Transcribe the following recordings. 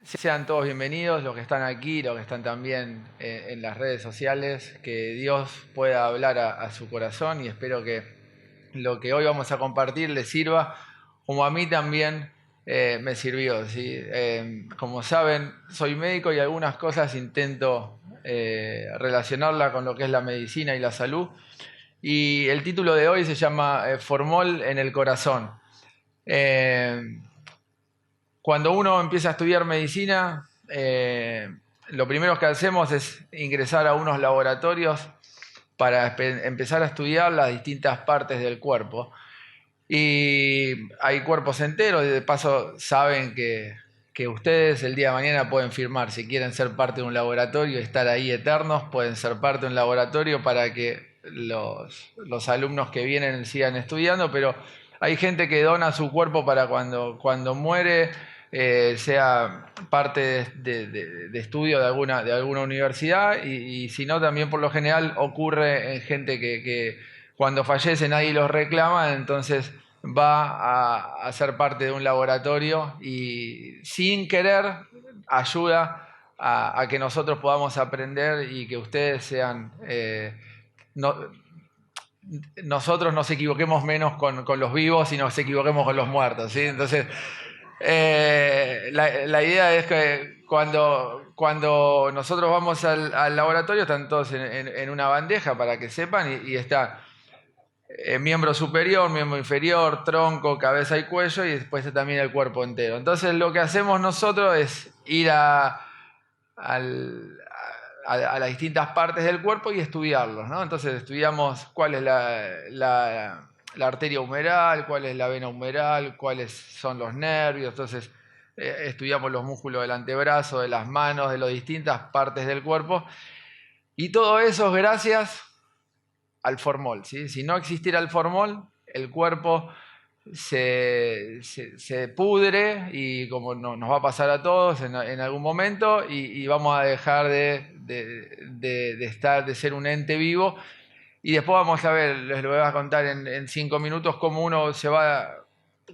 Sean todos bienvenidos, los que están aquí, los que están también en las redes sociales, que Dios pueda hablar a su corazón y espero que lo que hoy vamos a compartir les sirva, como a mí también me sirvió. ¿Sí? Como saben, soy médico y algunas cosas intento relacionarla con lo que es la medicina y la salud. Y el título de hoy se llama Formol en el corazón. Eh, Cuando uno empieza a estudiar medicina, lo primero que hacemos es ingresar a unos laboratorios para empezar a estudiar las distintas partes del cuerpo. Y hay cuerpos enteros, y de paso saben que ustedes el día de mañana pueden firmar. Si quieren ser parte de un laboratorio y estar ahí eternos, pueden ser parte de un laboratorio para que los alumnos que vienen sigan estudiando, pero hay gente que dona su cuerpo para cuando muere sea parte de estudio de alguna universidad y si no, también por lo general ocurre en gente que cuando fallece nadie los reclama, entonces va a ser parte de un laboratorio y sin querer ayuda a que nosotros podamos aprender y que ustedes sean... no, nosotros nos equivoquemos menos con los vivos y nos equivoquemos con los muertos, ¿sí? Entonces, la idea es que cuando nosotros vamos al laboratorio están todos en una bandeja para que sepan y está miembro superior, miembro inferior, tronco, cabeza y cuello y después también el cuerpo entero. Entonces lo que hacemos nosotros es ir al- a las distintas partes del cuerpo y estudiarlos, ¿no? Entonces estudiamos cuál es la arteria humeral, cuál es la vena humeral, cuáles son los nervios, entonces estudiamos los músculos del antebrazo, de las manos, de las distintas partes del cuerpo y todo eso es gracias al formol, ¿sí? Si no existiera el formol, el cuerpo se pudre y como nos va a pasar a todos en algún momento y vamos a dejar de ser un ente vivo y después vamos a ver, les lo voy a contar en 5 minutos cómo uno se va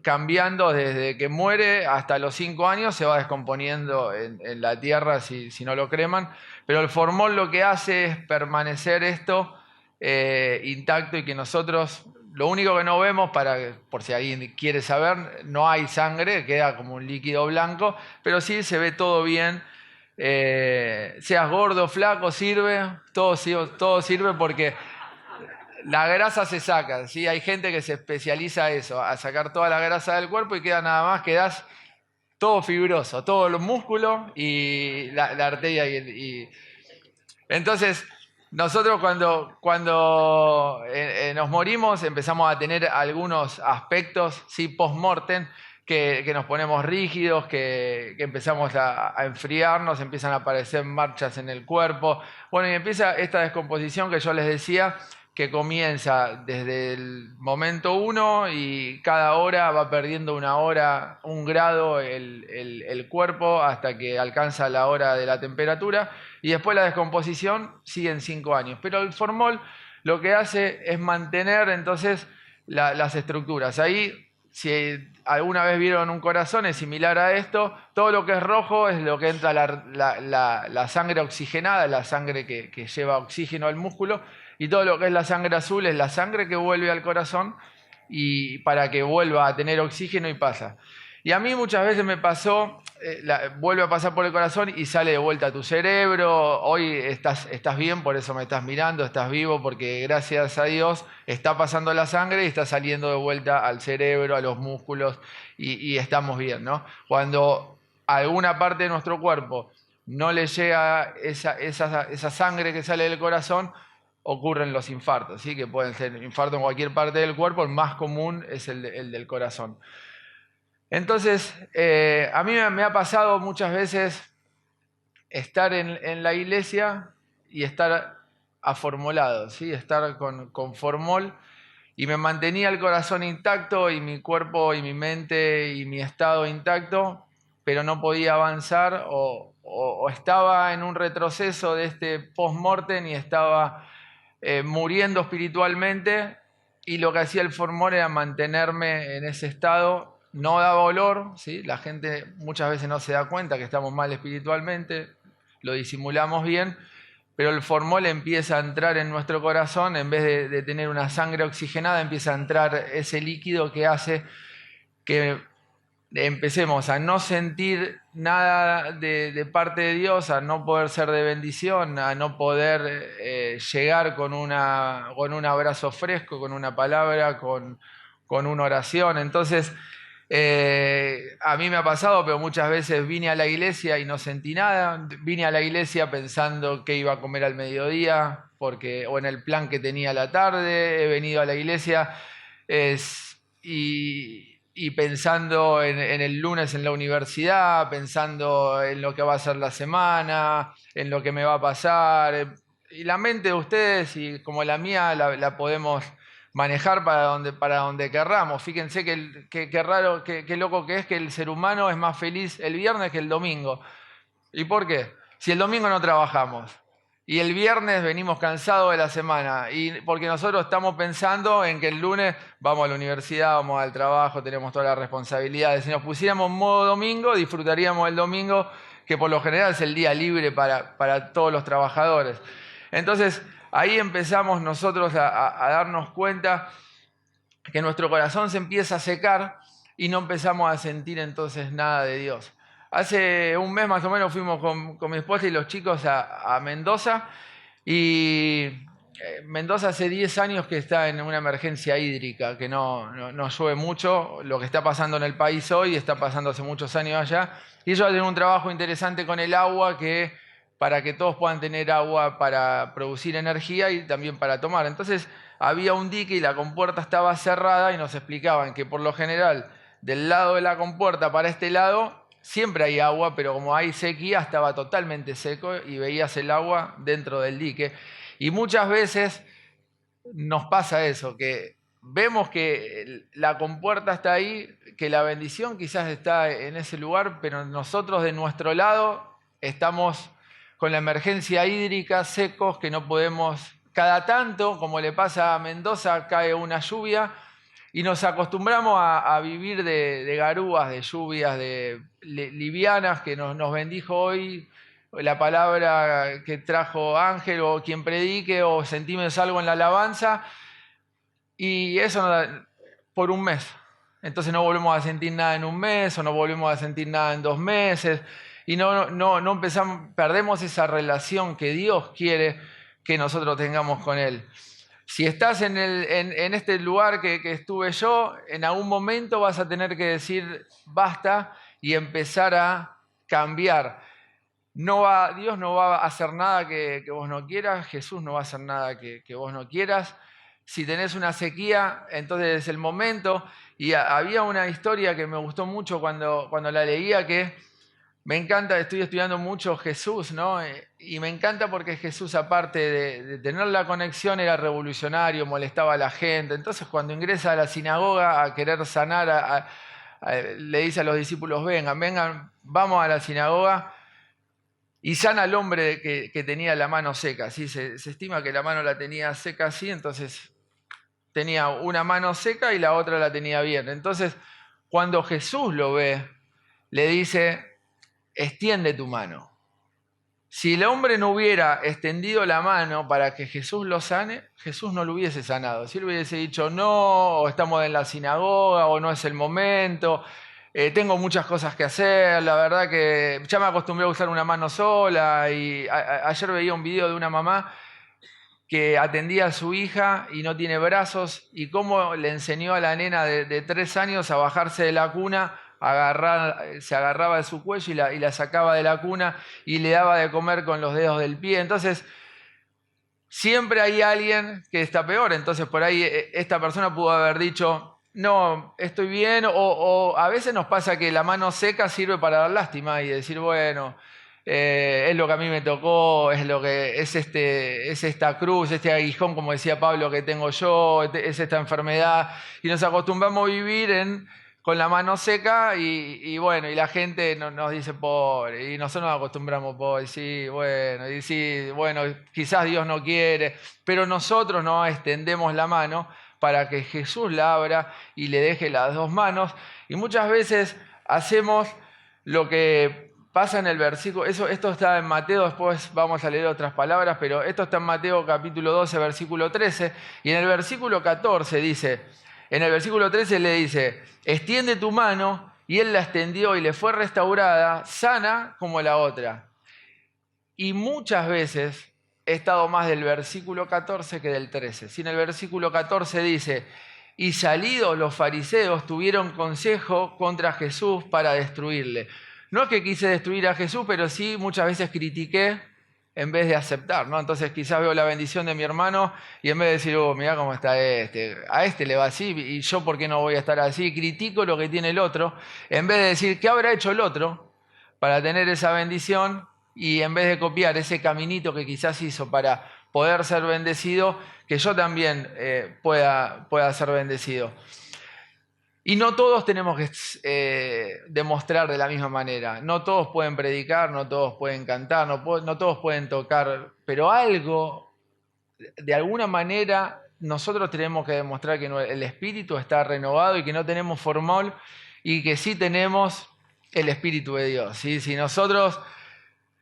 cambiando desde que muere hasta los 5 años, se va descomponiendo en la tierra si no lo creman, pero el formol lo que hace es permanecer esto intacto y que nosotros, lo único que no vemos, por si alguien quiere saber, no hay sangre, queda como un líquido blanco, pero sí se ve todo bien. Seas gordo, flaco, sirve, todo sirve porque la grasa se saca, ¿sí? Hay gente que se especializa a eso, a sacar toda la grasa del cuerpo y queda nada más, quedás todo fibroso, todo los músculos y la arteria entonces, nosotros cuando nos morimos empezamos a tener algunos aspectos, ¿sí? Post-mortem, que nos ponemos rígidos, que empezamos a enfriarnos, empiezan a aparecer marchas en el cuerpo. Bueno, y empieza esta descomposición que yo les decía, que comienza desde el momento uno y cada hora va perdiendo una hora, un grado el cuerpo hasta que alcanza la hora de la temperatura y después la descomposición sigue en 5 años. Pero el formol lo que hace es mantener entonces las estructuras. Ahí, si alguna vez vieron un corazón, es similar a esto. Todo lo que es rojo es lo que entra la sangre oxigenada, la sangre que lleva oxígeno al músculo. Y todo lo que es la sangre azul es la sangre que vuelve al corazón y para que vuelva a tener oxígeno y pasa. Y a mí muchas veces me pasó, vuelve a pasar por el corazón y sale de vuelta a tu cerebro. Hoy estás bien, por eso me estás mirando, estás vivo, porque gracias a Dios está pasando la sangre y está saliendo de vuelta al cerebro, a los músculos y estamos bien, ¿no? Cuando a alguna parte de nuestro cuerpo no le llega esa sangre que sale del corazón, ocurren los infartos, ¿sí? Que pueden ser infartos en cualquier parte del cuerpo, el más común es el del corazón. Entonces, a mí me ha pasado muchas veces estar en la iglesia y estar aformolado, ¿sí? Estar con formol y me mantenía el corazón intacto y mi cuerpo y mi mente y mi estado intacto, pero no podía avanzar o estaba en un retroceso de este post-mortem y estaba muriendo espiritualmente y lo que hacía el formol era mantenerme en ese estado no daba olor, ¿sí? La gente muchas veces no se da cuenta que estamos mal espiritualmente, lo disimulamos bien, pero el formol empieza a entrar en nuestro corazón, en vez de tener una sangre oxigenada, empieza a entrar ese líquido que hace que empecemos a no sentir nada de parte de Dios, a no poder ser de bendición, a no poder llegar con un abrazo fresco, con una palabra, con una oración. Entonces, a mí me ha pasado, pero muchas veces vine a la iglesia y no sentí nada. Vine a la iglesia pensando que iba a comer al mediodía, o en el plan que tenía a la tarde. He venido a la iglesia y pensando en el lunes en la universidad, pensando en lo que va a ser la semana, en lo que me va a pasar. Y la mente de ustedes y como la mía la podemos manejar para donde querramos. Fíjense que raro, que loco que es que el ser humano es más feliz el viernes que el domingo. ¿Y por qué? Si el domingo no trabajamos y el viernes venimos cansados de la semana, y porque nosotros estamos pensando en que el lunes vamos a la universidad, vamos al trabajo, tenemos todas las responsabilidades. Si nos pusiéramos en modo domingo, disfrutaríamos el domingo, que por lo general es el día libre para todos los trabajadores. Entonces, ahí empezamos nosotros a darnos cuenta que nuestro corazón se empieza a secar y no empezamos a sentir entonces nada de Dios. Hace un mes más o menos fuimos con mi esposa y los chicos a Mendoza, y Mendoza hace 10 años que está en una emergencia hídrica, que no llueve mucho. Lo que está pasando en el país hoy está pasando hace muchos años allá, y ellos hacen un trabajo interesante con el agua para que todos puedan tener agua para producir energía y también para tomar. Entonces había un dique y la compuerta estaba cerrada y nos explicaban que por lo general del lado de la compuerta para este lado siempre hay agua, pero como hay sequía estaba totalmente seco y veías el agua dentro del dique. Y muchas veces nos pasa eso, que vemos que la compuerta está ahí, que la bendición quizás está en ese lugar, pero nosotros de nuestro lado estamos con la emergencia hídrica, secos, que no podemos. Cada tanto, como le pasa a Mendoza, cae una lluvia y nos acostumbramos a vivir de garúas, de lluvias, livianas, que nos bendijo hoy la palabra que trajo Ángel o quien predique, o sentimos algo en la alabanza, y eso por un mes. Entonces no volvemos a sentir nada en un mes, o no volvemos a sentir nada en 2 meses, y no empezamos, perdemos esa relación que Dios quiere que nosotros tengamos con Él. Si estás en este lugar que estuve yo, en algún momento vas a tener que decir basta y empezar a cambiar. Dios no va a hacer nada que vos no quieras, Jesús no va a hacer nada que vos no quieras. Si tenés una sequía, entonces es el momento. Y había una historia que me gustó mucho cuando la leía, que me encanta. Estoy estudiando mucho Jesús, ¿no? Y me encanta porque Jesús, aparte de tener la conexión, era revolucionario, molestaba a la gente. Entonces, cuando ingresa a la sinagoga a querer sanar, le dice a los discípulos: vengan, vamos a la sinagoga. Y sana al hombre que tenía la mano seca. ¿Sí? Se estima que la mano la tenía seca así, entonces tenía una mano seca y la otra la tenía bien. Entonces, cuando Jesús lo ve, le dice: extiende tu mano. Si el hombre no hubiera extendido la mano para que Jesús lo sane, Jesús no lo hubiese sanado. Si él hubiese dicho no, o estamos en la sinagoga, o no es el momento, tengo muchas cosas que hacer, la verdad que ya me acostumbré a usar una mano sola. Y ayer veía un video de una mamá que atendía a su hija y no tiene brazos, y cómo le enseñó a la nena de 3 años a bajarse de la cuna, se agarraba de su cuello y la sacaba de la cuna y le daba de comer con los dedos del pie. Entonces, siempre hay alguien que está peor. Entonces, por ahí esta persona pudo haber dicho: no, estoy bien, o a veces nos pasa que la mano seca sirve para dar lástima y decir: bueno, es lo que a mí me tocó, es esta cruz, este aguijón, como decía Pablo, que tengo yo, es esta enfermedad. Y nos acostumbramos a vivir con la mano seca, y bueno, y la gente nos dice pobre, y nosotros nos acostumbramos pobre, sí, bueno, quizás Dios no quiere, pero nosotros no extendemos la mano para que Jesús la abra y le deje las dos manos. Y muchas veces hacemos lo que pasa en el versículo, esto está en Mateo, después vamos a leer otras palabras, pero esto está en Mateo capítulo 12, versículo 13, y en el versículo 14 dice, en el versículo 13 le dice, extiende tu mano, y él la extendió y le fue restaurada, sana como la otra. Y muchas veces he estado más del versículo 14 que del 13. Si en el versículo 14 dice, y salidos los fariseos tuvieron consejo contra Jesús para destruirle. No es que quise destruir a Jesús, pero sí muchas veces critiqué en vez de aceptar, ¿no? Entonces quizás veo la bendición de mi hermano y en vez de decir, mirá cómo está a este le va así y yo por qué no voy a estar así, critico lo que tiene el otro, en vez de decir, ¿qué habrá hecho el otro para tener esa bendición? Y en vez de copiar ese caminito que quizás hizo para poder ser bendecido, que yo también pueda ser bendecido. Y no todos tenemos que demostrar de la misma manera. No todos pueden predicar, no todos pueden cantar, no todos pueden tocar, pero algo, de alguna manera, nosotros tenemos que demostrar que el espíritu está renovado y que no tenemos formol y que sí tenemos el Espíritu de Dios. ¿Sí? Si nosotros,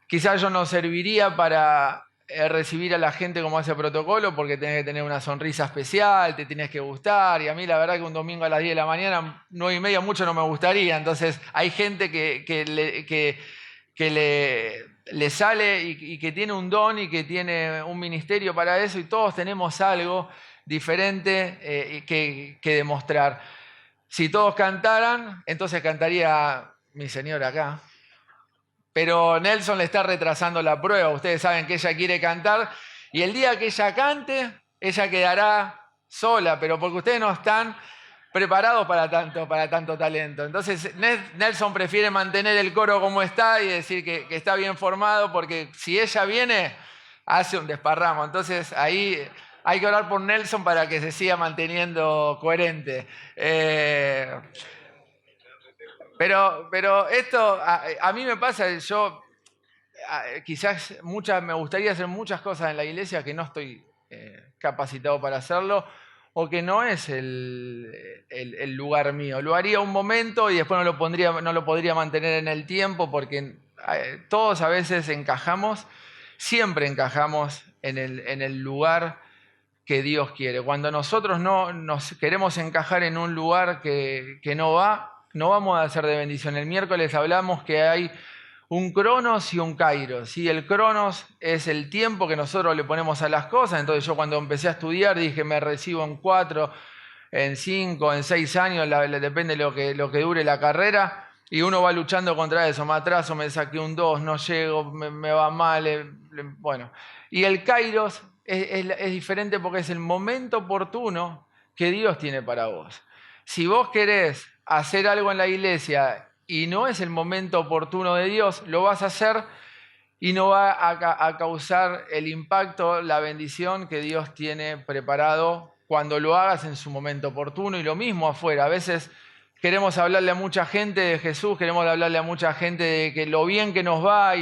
quizás yo no serviría para recibir a la gente como hace protocolo porque tenés que tener una sonrisa especial, te tienes que gustar, y a mí la verdad que un domingo a las 10 de la mañana, 9:30 mucho no me gustaría, entonces hay gente que le sale y que tiene un don y que tiene un ministerio para eso y todos tenemos algo diferente que demostrar. Si todos cantaran, entonces cantaría mi señora acá. Pero Nelson le está retrasando la prueba. Ustedes saben que ella quiere cantar y el día que ella cante, ella quedará sola, pero porque ustedes no están preparados para tanto talento. Entonces Nelson prefiere mantener el coro como está y decir que está bien formado, porque si ella viene, hace un desparramo. Entonces ahí hay que orar por Nelson para que se siga manteniendo coherente. Pero esto a mí me pasa, yo quizás me gustaría hacer muchas cosas en la iglesia que no estoy capacitado para hacerlo o que no es el lugar mío. Lo haría un momento y después no lo podría mantener en el tiempo porque todos a veces encajamos, siempre encajamos en el lugar que Dios quiere. Cuando nosotros no nos queremos encajar en un lugar que no va, no vamos a ser de bendición. El miércoles hablamos que hay un cronos y un kairos. ¿Sí? El cronos es el tiempo que nosotros le ponemos a las cosas. Entonces yo cuando empecé a estudiar dije, me recibo en 4, en 5, en 6 años, depende de lo que dure la carrera. Y uno va luchando contra eso. Me atraso, me saqué un 2, no llego, me va mal. Bueno. Y el kairos es diferente porque es el momento oportuno que Dios tiene para vos. Si vos querés hacer algo en la iglesia y no es el momento oportuno de Dios, lo vas a hacer y no va a causar el impacto, la bendición que Dios tiene preparado cuando lo hagas en su momento oportuno. Y lo mismo afuera. A veces queremos hablarle a mucha gente de Jesús, queremos hablarle a mucha gente de que lo bien que nos va,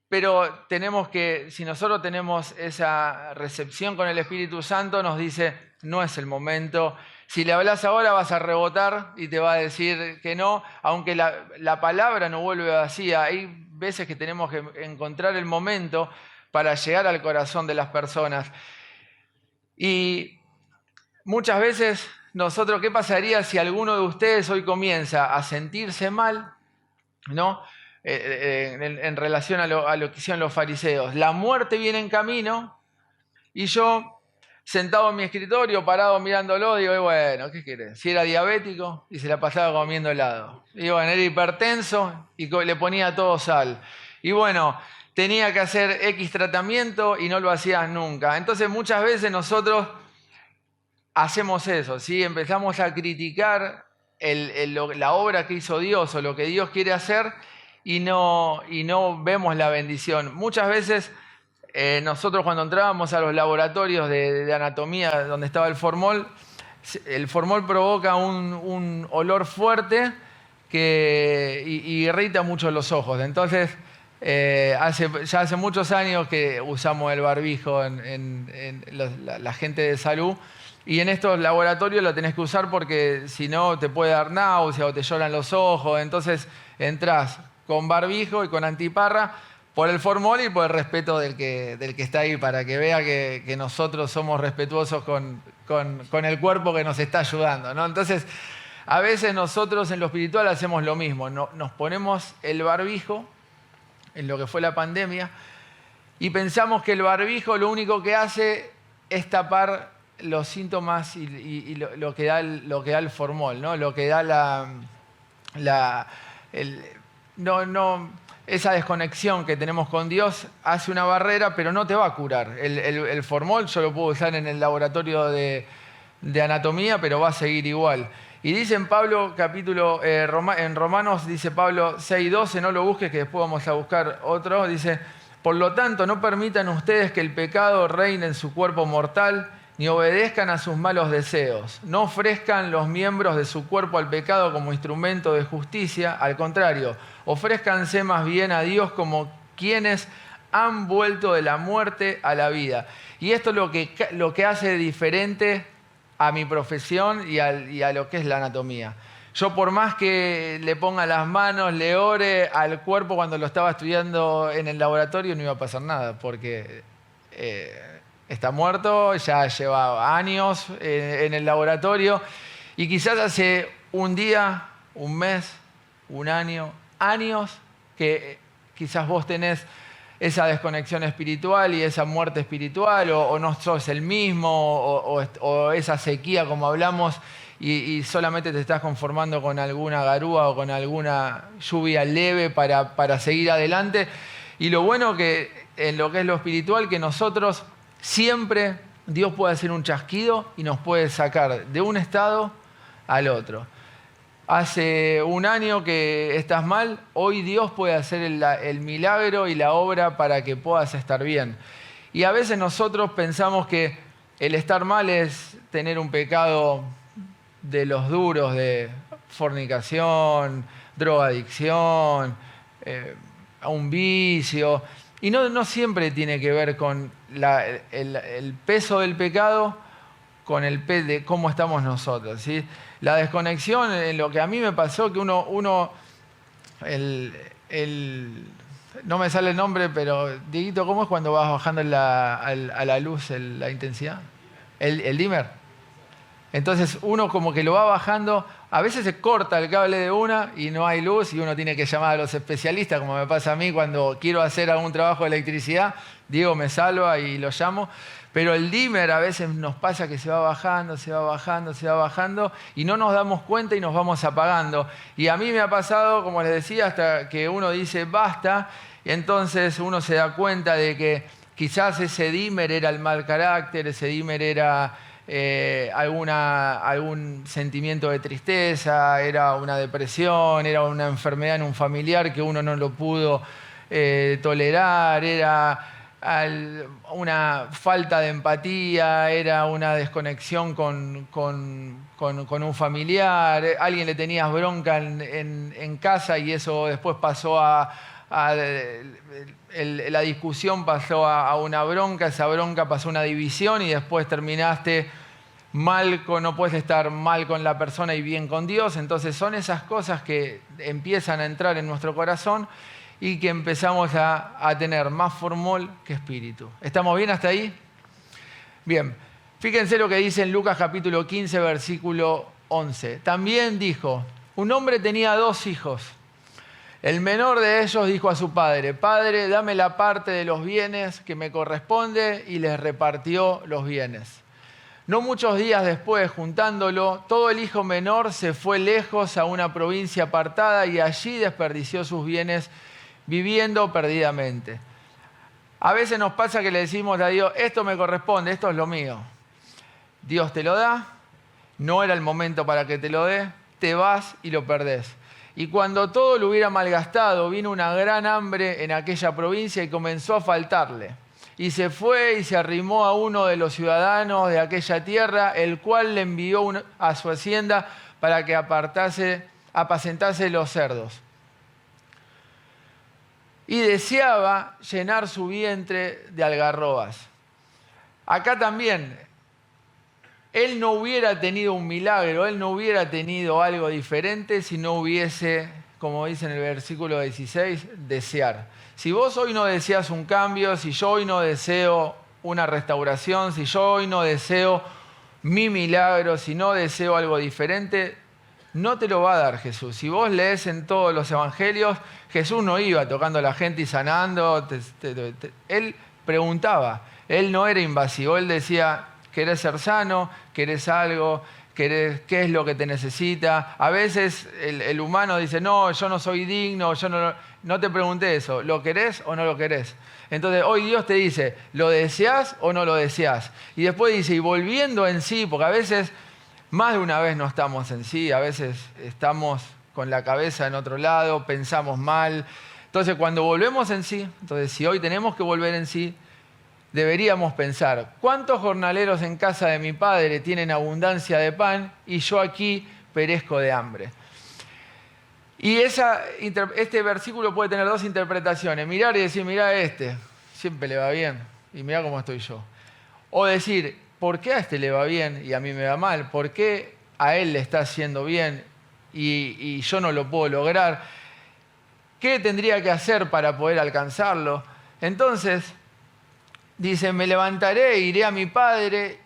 pero tenemos que, si nosotros tenemos esa recepción con el Espíritu Santo, nos dice, no es el momento. Si le hablas ahora vas a rebotar y te va a decir que no, aunque la palabra no vuelve vacía. Hay veces que tenemos que encontrar el momento para llegar al corazón de las personas. Y muchas veces nosotros, ¿qué pasaría si alguno de ustedes hoy comienza a sentirse mal, ¿no? En relación a lo que hicieron los fariseos? La muerte viene en camino y yo, sentado en mi escritorio, parado mirándolo, digo, bueno, ¿qué querés? Si era diabético y se la pasaba comiendo helado. Y bueno, era hipertenso y le ponía todo sal. Y bueno, tenía que hacer X tratamiento y no lo hacías nunca. Entonces muchas veces nosotros hacemos eso, ¿sí? Empezamos a criticar la obra que hizo Dios o lo que Dios quiere hacer y no vemos la bendición. Muchas veces nosotros cuando entrábamos a los laboratorios de anatomía donde estaba el formol provoca un olor fuerte que irrita mucho los ojos. Entonces, ya hace muchos años que usamos el barbijo en la gente de salud Y en estos laboratorios lo tenés que usar porque si no te puede dar náusea o te lloran los ojos. Entonces entrás con barbijo y con antiparra por el formol y por el respeto del que está ahí, para que vea que nosotros somos respetuosos con el cuerpo que nos está ayudando, ¿no? Entonces, a veces nosotros en lo espiritual hacemos lo mismo. Nos ponemos el barbijo en lo que fue la pandemia y pensamos que el barbijo lo único que hace es tapar los síntomas y lo que da el formol, ¿no? Lo que da esa desconexión que tenemos con Dios hace una barrera, pero no te va a curar. El formol yo lo puedo usar en el laboratorio de anatomía, pero va a seguir igual. Y dice en Pablo, en Romanos, dice Pablo 6:12, no lo busques que después vamos a buscar otro, dice: por lo tanto, no permitan ustedes que el pecado reine en su cuerpo mortal, ni obedezcan a sus malos deseos. No ofrezcan los miembros de su cuerpo al pecado como instrumento de justicia. Al contrario, ofrézcanse más bien a Dios como quienes han vuelto de la muerte a la vida. Y esto es lo que hace diferente a mi profesión y a lo que es la anatomía. Yo, por más que le ponga las manos, le ore al cuerpo cuando lo estaba estudiando en el laboratorio, no iba a pasar nada, porque está muerto, ya lleva años en el laboratorio, y quizás hace un día, un mes, un año, años, que quizás vos tenés esa desconexión espiritual y esa muerte espiritual, o no sos el mismo, o esa sequía como hablamos, y solamente te estás conformando con alguna garúa o con alguna lluvia leve para seguir adelante. Y lo bueno que en lo que es lo espiritual, que nosotros siempre Dios puede hacer un chasquido y nos puede sacar de un estado al otro. Hace un año que estás mal, hoy Dios puede hacer el milagro y la obra para que puedas estar bien. Y a veces nosotros pensamos que el estar mal es tener un pecado de los duros, de fornicación, drogadicción, un vicio. Y no siempre tiene que ver con el peso del pecado, con el peso de cómo estamos nosotros, ¿sí? La desconexión, en lo que a mí me pasó, que no me sale el nombre, pero Dieguito, ¿cómo es cuando vas bajando a la luz la intensidad? El dimmer. Entonces uno como que lo va bajando, a veces se corta el cable de una y no hay luz y uno tiene que llamar a los especialistas, como me pasa a mí cuando quiero hacer algún trabajo de electricidad, Diego me salva y lo llamo. Pero el dimmer a veces nos pasa que se va bajando, se va bajando, se va bajando y no nos damos cuenta y nos vamos apagando. Y a mí me ha pasado, como les decía, hasta que uno dice basta, y entonces uno se da cuenta de que quizás ese dimmer era el mal carácter, ese dimmer era algún sentimiento de tristeza, era una depresión, era una enfermedad en un familiar que uno no lo pudo tolerar, era una falta de empatía, era una desconexión con un familiar, alguien le tenías bronca en casa y eso después pasó la discusión pasó a una bronca, esa bronca pasó a una división y después terminaste no puedes estar mal con la persona y bien con Dios. Entonces son esas cosas que empiezan a entrar en nuestro corazón y que empezamos a tener más formol que espíritu. ¿Estamos bien hasta ahí? Bien, fíjense lo que dice en Lucas capítulo 15, versículo 11. También dijo: un hombre tenía 2 hijos. El menor de ellos dijo a su padre: Padre, dame la parte de los bienes que me corresponde, y les repartió los bienes. No muchos días después, juntándolo, todo el hijo menor se fue lejos a una provincia apartada y allí desperdició sus bienes viviendo perdidamente. A veces nos pasa que le decimos a Dios: esto me corresponde, esto es lo mío. Dios te lo da, no era el momento para que te lo dé, te vas y lo perdés. Y cuando todo lo hubiera malgastado, vino una gran hambre en aquella provincia y comenzó a faltarle. Y se fue y se arrimó a uno de los ciudadanos de aquella tierra, el cual le envió a su hacienda para que apacentase los cerdos. Y deseaba llenar su vientre de algarrobas. Acá también Él no hubiera tenido un milagro, él no hubiera tenido algo diferente si no hubiese, como dice en el versículo 16, desear. Si vos hoy no deseas un cambio, si yo hoy no deseo una restauración, si yo hoy no deseo mi milagro, si no deseo algo diferente, no te lo va a dar Jesús. Si vos lees en todos los evangelios, Jesús no iba tocando a la gente y sanando. Él preguntaba, él no era invasivo, él decía, ¿querés ser sano? ¿Querés algo? ¿Qué es lo que te necesita? A veces el humano dice, no, yo no soy digno, no te pregunté eso, ¿lo querés o no lo querés? Entonces hoy Dios te dice, ¿lo deseás o no lo deseás? Y después dice, y volviendo en sí, porque a veces, más de una vez no estamos en sí, a veces estamos con la cabeza en otro lado, pensamos mal. Entonces cuando volvemos en sí, entonces si hoy tenemos que volver en sí, deberíamos pensar, ¿cuántos jornaleros en casa de mi padre tienen abundancia de pan y yo aquí perezco de hambre? Y este versículo puede tener dos interpretaciones. Mirar y decir, mirá siempre le va bien y mirá cómo estoy yo. O decir, ¿por qué a este le va bien y a mí me va mal? ¿Por qué a él le está haciendo bien y yo no lo puedo lograr? ¿Qué tendría que hacer para poder alcanzarlo? Entonces, dice, me levantaré, iré a mi padre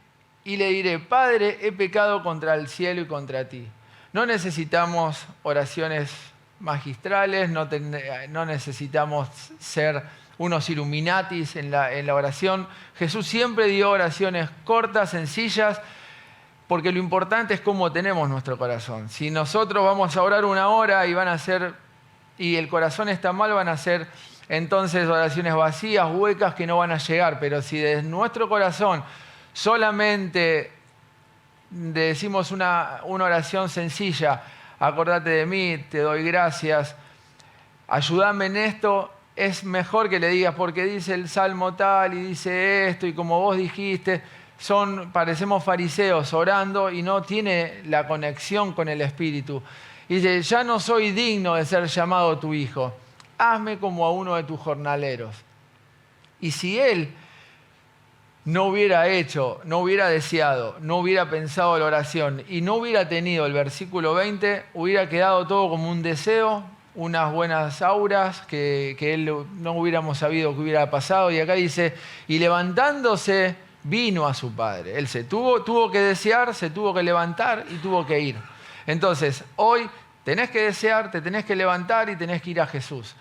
y le diré, Padre, he pecado contra el cielo y contra ti. No necesitamos oraciones magistrales, no necesitamos ser unos illuminatis en la oración. Jesús siempre dio oraciones cortas, sencillas, porque lo importante es cómo tenemos nuestro corazón. Si nosotros vamos a orar 1 hora y el corazón está mal, van a ser entonces oraciones vacías, huecas, que no van a llegar. Pero si desde nuestro corazón solamente decimos una oración sencilla, acordate de mí, te doy gracias, ayúdame en esto, es mejor que le digas porque dice el salmo tal y dice esto y como vos dijiste, parecemos fariseos orando y no tiene la conexión con el Espíritu. Y dice, ya no soy digno de ser llamado tu hijo, hazme como a uno de tus jornaleros. Y si él no hubiera hecho, no hubiera deseado, no hubiera pensado la oración y no hubiera tenido el versículo 20, hubiera quedado todo como un deseo, unas buenas auras que él no hubiéramos sabido que hubiera pasado. Y acá dice, y levantándose vino a su padre. Él tuvo que desear, se tuvo que levantar y tuvo que ir. Entonces, hoy tenés que desear, te tenés que levantar y tenés que ir a Jesús.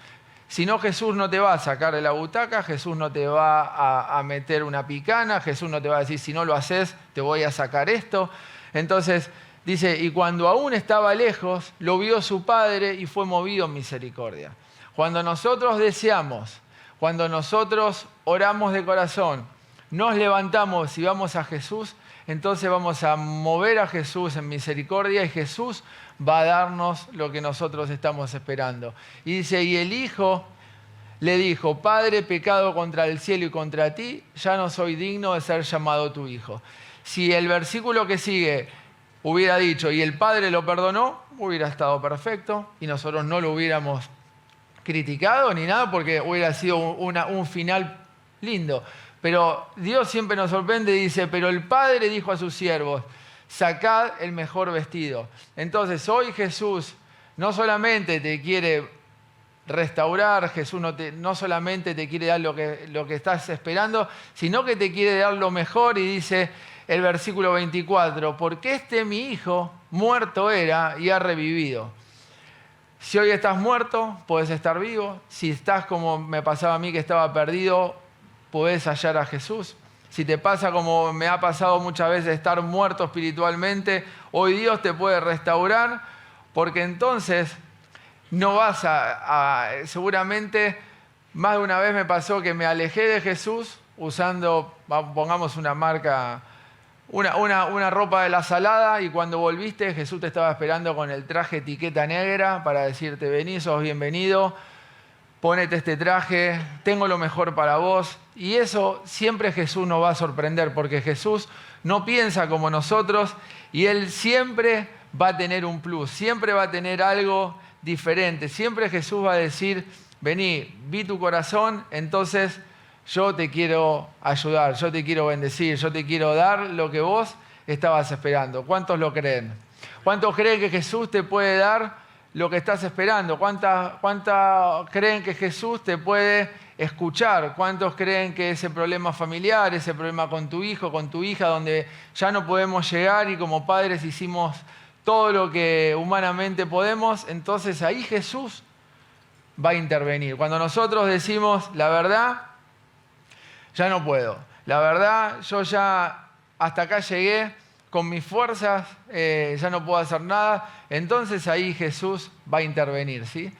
Si no, Jesús no te va a sacar de la butaca, Jesús no te va a meter una picana, Jesús no te va a decir, si no lo haces, te voy a sacar esto. Entonces, dice, y cuando aún estaba lejos, lo vio su padre y fue movido en misericordia. Cuando nosotros deseamos, cuando nosotros oramos de corazón, nos levantamos y vamos a Jesús, entonces vamos a mover a Jesús en misericordia y Jesús va a darnos lo que nosotros estamos esperando. Y dice, y el hijo le dijo, Padre, he pecado contra el cielo y contra ti, ya no soy digno de ser llamado tu hijo. Si el versículo que sigue hubiera dicho, y el padre lo perdonó, hubiera estado perfecto y nosotros no lo hubiéramos criticado ni nada porque hubiera sido un final lindo. Pero Dios siempre nos sorprende y dice, pero el Padre dijo a sus siervos, sacad el mejor vestido. Entonces hoy Jesús no solamente te quiere restaurar, Jesús no solamente te quiere dar lo que estás esperando, sino que te quiere dar lo mejor. Y dice el versículo 24, porque mi hijo muerto era y ha revivido. Si hoy estás muerto, podés estar vivo. Si estás como me pasaba a mí que estaba perdido, podés hallar a Jesús. Si te pasa como me ha pasado muchas veces estar muerto espiritualmente, hoy Dios te puede restaurar, porque entonces no vas seguramente, más de una vez me pasó que me alejé de Jesús usando, pongamos una marca, una ropa de la salada, y cuando volviste Jesús te estaba esperando con el traje etiqueta negra para decirte, vení, sos bienvenido, ponete este traje, tengo lo mejor para vos. Y eso siempre Jesús nos va a sorprender, porque Jesús no piensa como nosotros y Él siempre va a tener un plus, siempre va a tener algo diferente. Siempre Jesús va a decir, vení, vi tu corazón, entonces yo te quiero ayudar, yo te quiero bendecir, yo te quiero dar lo que vos estabas esperando? ¿Cuántos lo creen? ¿Cuántos creen que Jesús te puede dar lo que estás esperando? ¿Cuántos creen que Jesús te puede escuchar? ¿Cuántos creen que ese problema familiar, ese problema con tu hijo, con tu hija, donde ya no podemos llegar y como padres hicimos todo lo que humanamente podemos, entonces ahí Jesús va a intervenir? Cuando nosotros decimos, la verdad, ya no puedo. La verdad, yo ya hasta acá llegué, con mis fuerzas ya no puedo hacer nada, entonces ahí Jesús va a intervenir, ¿sí?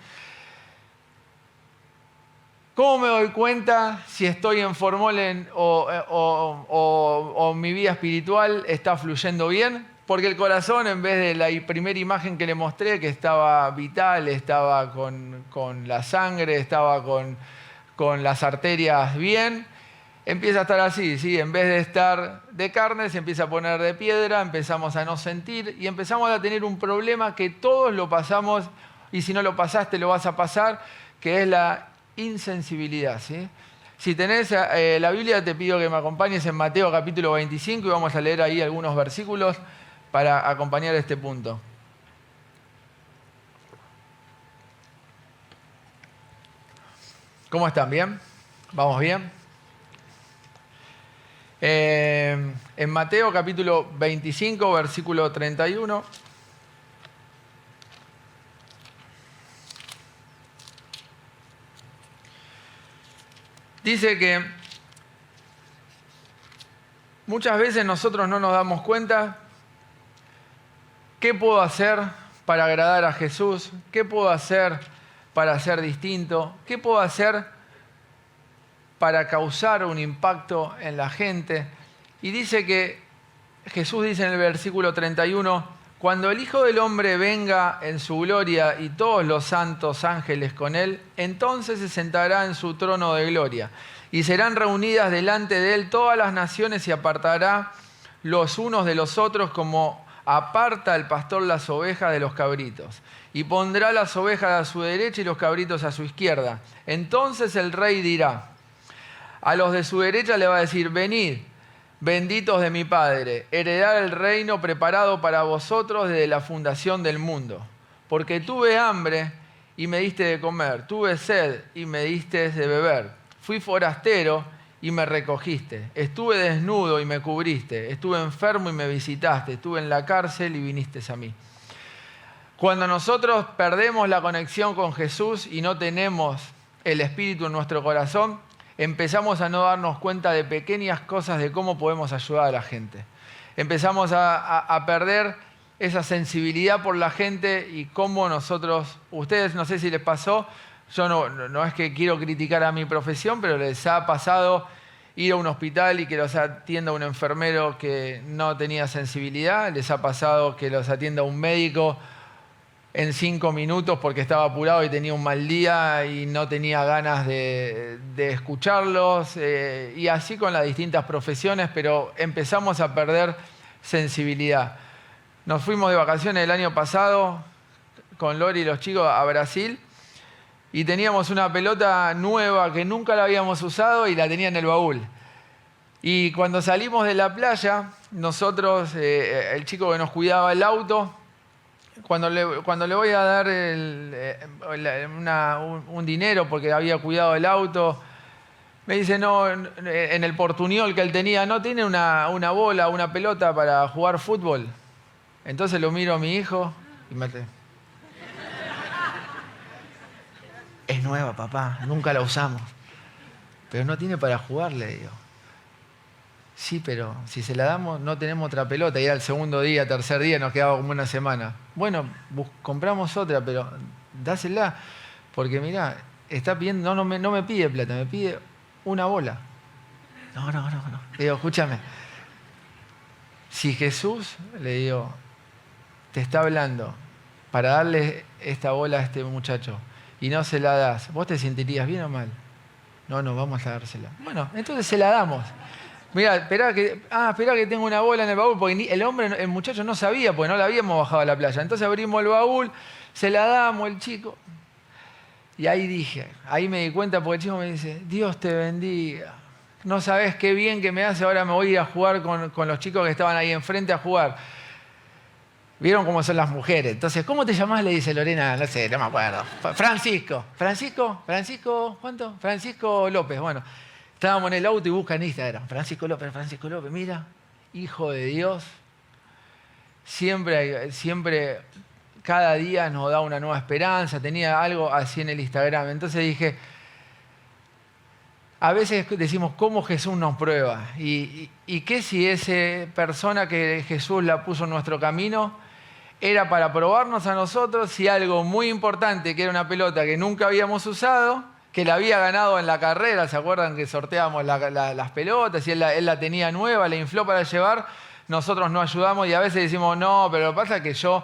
¿Cómo me doy cuenta si estoy en formol o mi vida espiritual está fluyendo bien? Porque el corazón, en vez de la primera imagen que le mostré, que estaba vital, estaba con la sangre, estaba con las arterias bien, empieza a estar así, ¿sí? En vez de estar de carne, se empieza a poner de piedra, empezamos a no sentir y empezamos a tener un problema que todos lo pasamos, y si no lo pasaste lo vas a pasar, que es la insensibilidad, ¿sí? Si tenés la Biblia, te pido que me acompañes en Mateo capítulo 25 y vamos a leer ahí algunos versículos para acompañar este punto. ¿Cómo están? ¿Bien? ¿Vamos bien? En Mateo capítulo 25, versículo 31. Dice que muchas veces nosotros no nos damos cuenta qué puedo hacer para agradar a Jesús, qué puedo hacer para ser distinto, qué puedo hacer para causar un impacto en la gente. Y dice que Jesús dice en el versículo 31, cuando el Hijo del Hombre venga en su gloria y todos los santos ángeles con él, entonces se sentará en su trono de gloria. Y serán reunidas delante de él todas las naciones y apartará los unos de los otros como aparta el pastor las ovejas de los cabritos. Y pondrá las ovejas a su derecha y los cabritos a su izquierda. Entonces el rey dirá, a los de su derecha le va a decir, venid, benditos de mi Padre, heredad el reino preparado para vosotros desde la fundación del mundo. Porque tuve hambre y me diste de comer, tuve sed y me diste de beber, fui forastero y me recogiste, estuve desnudo y me cubriste, estuve enfermo y me visitaste, estuve en la cárcel y viniste a mí. Cuando nosotros perdemos la conexión con Jesús y no tenemos el Espíritu en nuestro corazón, empezamos a no darnos cuenta de pequeñas cosas de cómo podemos ayudar a la gente. Empezamos a perder esa sensibilidad por la gente y cómo nosotros, ustedes no sé si les pasó, yo no es que quiero criticar a mi profesión, pero les ha pasado ir a un hospital y que los atienda un enfermero que no tenía sensibilidad, les ha pasado que los atienda un médico en 5 minutos porque estaba apurado y tenía un mal día y no tenía ganas de escucharlos, y así con las distintas profesiones, pero empezamos a perder sensibilidad. Nos fuimos de vacaciones el año pasado con Lori y los chicos a Brasil y teníamos una pelota nueva que nunca la habíamos usado y la tenía en el baúl. Y cuando salimos de la playa, nosotros, el chico que nos cuidaba el auto, cuando le voy a dar un dinero porque había cuidado el auto, me dice, no, en el portuñol que él tenía, ¿no tiene una bola, una pelota para jugar fútbol? Entonces lo miro a mi hijo y me dice, es nueva, papá, nunca la usamos. Pero no tiene para jugar, le digo. Sí, pero si se la damos, no tenemos otra pelota. Y era el segundo día, tercer día, nos quedaba como una semana. Bueno, compramos otra, pero dásela. Porque mirá, está pidiendo, no me pide plata, me pide una bola. No. Le digo, escúchame. Si Jesús, le digo, te está hablando para darle esta bola a este muchacho y no se la das, ¿vos te sentirías bien o mal? No, vamos a dársela. Bueno, entonces se la damos. Mirá, esperá que tengo una bola en el baúl, porque el muchacho no sabía, porque no la habíamos bajado a la playa. Entonces abrimos el baúl, se la damos, el chico. Y ahí me di cuenta, porque el chico me dice, Dios te bendiga. no sabés qué bien que me hace, ahora me voy a ir a jugar con los chicos que estaban ahí enfrente a jugar. ¿Vieron cómo son las mujeres? Entonces, ¿cómo te llamás? Le dice Lorena, no sé, no me acuerdo. Francisco. ¿Francisco? ¿Cuánto? Francisco López. Bueno, estábamos en el auto y buscan Instagram. Francisco López, mira, hijo de Dios. Siempre, cada día nos da una nueva esperanza. Tenía algo así en el Instagram. Entonces dije, a veces decimos, ¿cómo Jesús nos prueba? ¿Y qué si esa persona que Jesús la puso en nuestro camino era para probarnos a nosotros si algo muy importante, que era una pelota que nunca habíamos usado, que la había ganado en la carrera, ¿se acuerdan que sorteábamos las pelotas? Y él la tenía nueva, la infló para llevar, nosotros no ayudamos y a veces decimos, no, pero lo que pasa es que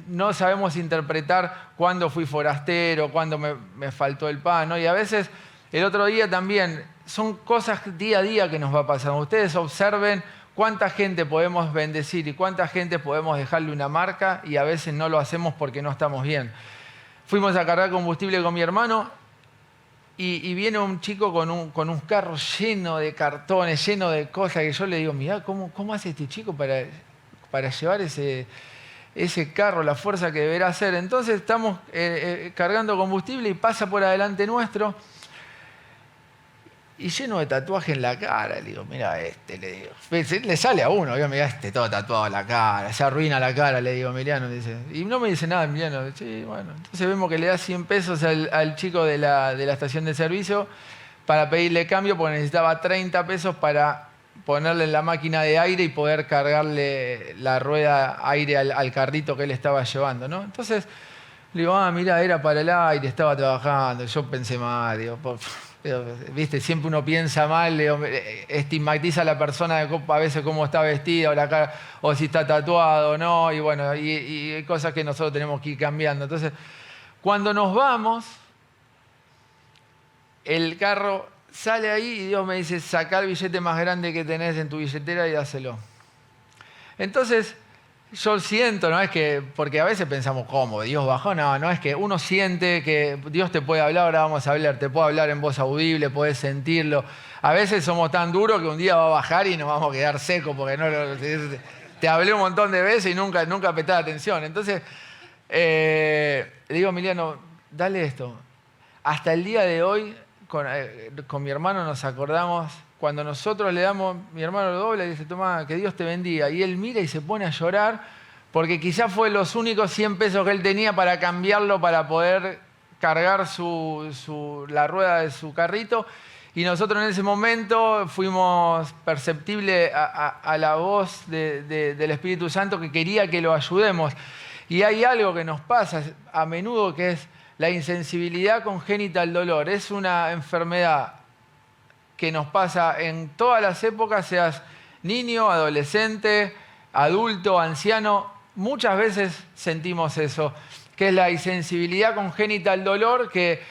no sabemos interpretar cuándo fui forastero, cuándo me faltó el pan, ¿no? Y a veces, el otro día también, son cosas día a día que nos va pasando. Ustedes observen cuánta gente podemos bendecir y cuánta gente podemos dejarle una marca y a veces no lo hacemos porque no estamos bien. Fuimos a cargar combustible con mi hermano y viene un chico con un carro lleno de cartones, lleno de cosas que yo le digo, mirá, ¿cómo hace este chico para llevar ese carro, la fuerza que deberá hacer? Entonces estamos cargando combustible y pasa por adelante nuestro y lleno de tatuaje en la cara. Le digo, mira le digo. Le sale a uno, digo, mira todo tatuado en la cara, se arruina la cara, le digo, Emiliano. Dice. Y no me dice nada, Emiliano. Sí, bueno. Entonces vemos que le da 100 pesos al chico de la estación de servicio para pedirle cambio porque necesitaba 30 pesos para ponerle en la máquina de aire y poder cargarle la rueda aire al carrito que él estaba llevando, ¿no? Entonces le digo, mira, era para el aire, estaba trabajando. Yo pensé mal, digo, ¿viste? Siempre uno piensa mal, estigmatiza a la persona a veces cómo está vestida o la cara, o si está tatuado o no, y bueno, y hay cosas que nosotros tenemos que ir cambiando. Entonces, cuando nos vamos, el carro sale ahí y Dios me dice, sacá el billete más grande que tenés en tu billetera y dáselo. Entonces, yo siento, no es que, porque a veces pensamos, ¿cómo? ¿Dios bajó? No, es que uno siente que Dios te puede hablar, ahora vamos a hablar, te puede hablar en voz audible, puedes sentirlo. A veces somos tan duros que un día va a bajar y nos vamos a quedar secos porque te hablé un montón de veces y nunca prestás atención. Entonces, le digo, Emiliano, dale esto. Hasta el día de hoy, con mi hermano nos acordamos. Cuando nosotros le damos, mi hermano lo dobla y dice, toma, que Dios te bendiga. Y él mira y se pone a llorar porque quizás fue los únicos 100 pesos que él tenía para cambiarlo, para poder cargar la rueda de su carrito. Y nosotros en ese momento fuimos perceptibles a la voz del Espíritu Santo que quería que lo ayudemos. Y hay algo que nos pasa a menudo que es la insensibilidad congénita al dolor. Es una enfermedad que nos pasa en todas las épocas, seas niño, adolescente, adulto, anciano. Muchas veces sentimos eso, que es la insensibilidad congénita al dolor, que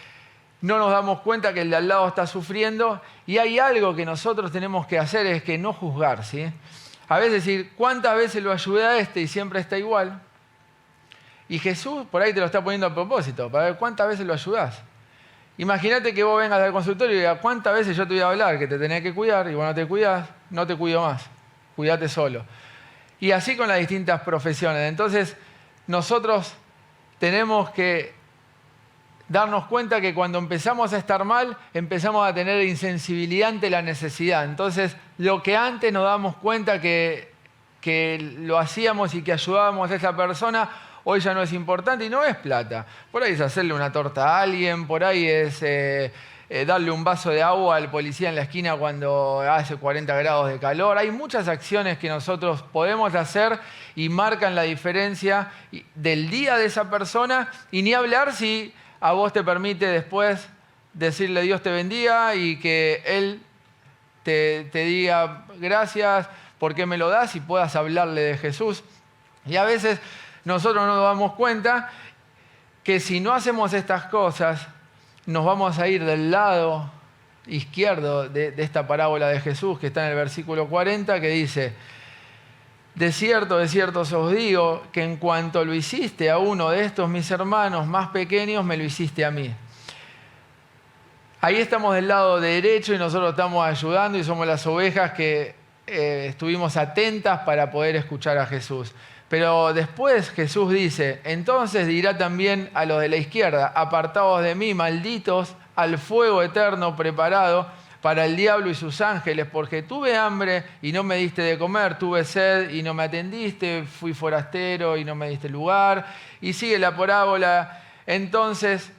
no nos damos cuenta que el de al lado está sufriendo. Y hay algo que nosotros tenemos que hacer, es que no juzgar, ¿sí? A veces decir, ¿cuántas veces lo ayudé a este y siempre está igual? Y Jesús por ahí te lo está poniendo a propósito, para ver cuántas veces lo ayudás. Imagínate que vos vengas al consultorio y digas, ¿cuántas veces yo te voy a hablar que te tenés que cuidar? Y bueno, te cuidás, no te cuido más. Cuídate solo. Y así con las distintas profesiones. Entonces, nosotros tenemos que darnos cuenta que cuando empezamos a estar mal, empezamos a tener insensibilidad ante la necesidad. Entonces, lo que antes nos damos cuenta que lo hacíamos y que ayudábamos a esa persona, hoy ya no es importante y no es plata. Por ahí es hacerle una torta a alguien, por ahí es darle un vaso de agua al policía en la esquina cuando hace 40 grados de calor. Hay muchas acciones que nosotros podemos hacer y marcan la diferencia del día de esa persona, y ni hablar si a vos te permite después decirle Dios te bendiga y que Él te diga gracias, ¿por qué me lo das? Y puedas hablarle de Jesús. Y a veces nosotros no nos damos cuenta que si no hacemos estas cosas, nos vamos a ir del lado izquierdo de esta parábola de Jesús que está en el versículo 40, que dice, de cierto os digo, que en cuanto lo hiciste a uno de estos mis hermanos más pequeños, me lo hiciste a mí. ahí estamos del lado derecho y nosotros estamos ayudando y somos las ovejas que estuvimos atentas para poder escuchar a Jesús. Pero después Jesús dice, entonces dirá también a los de la izquierda, apartaos de mí, malditos, al fuego eterno preparado para el diablo y sus ángeles, porque tuve hambre y no me diste de comer, tuve sed y no me atendiste, fui forastero y no me diste lugar. Y sigue la parábola. Entonces,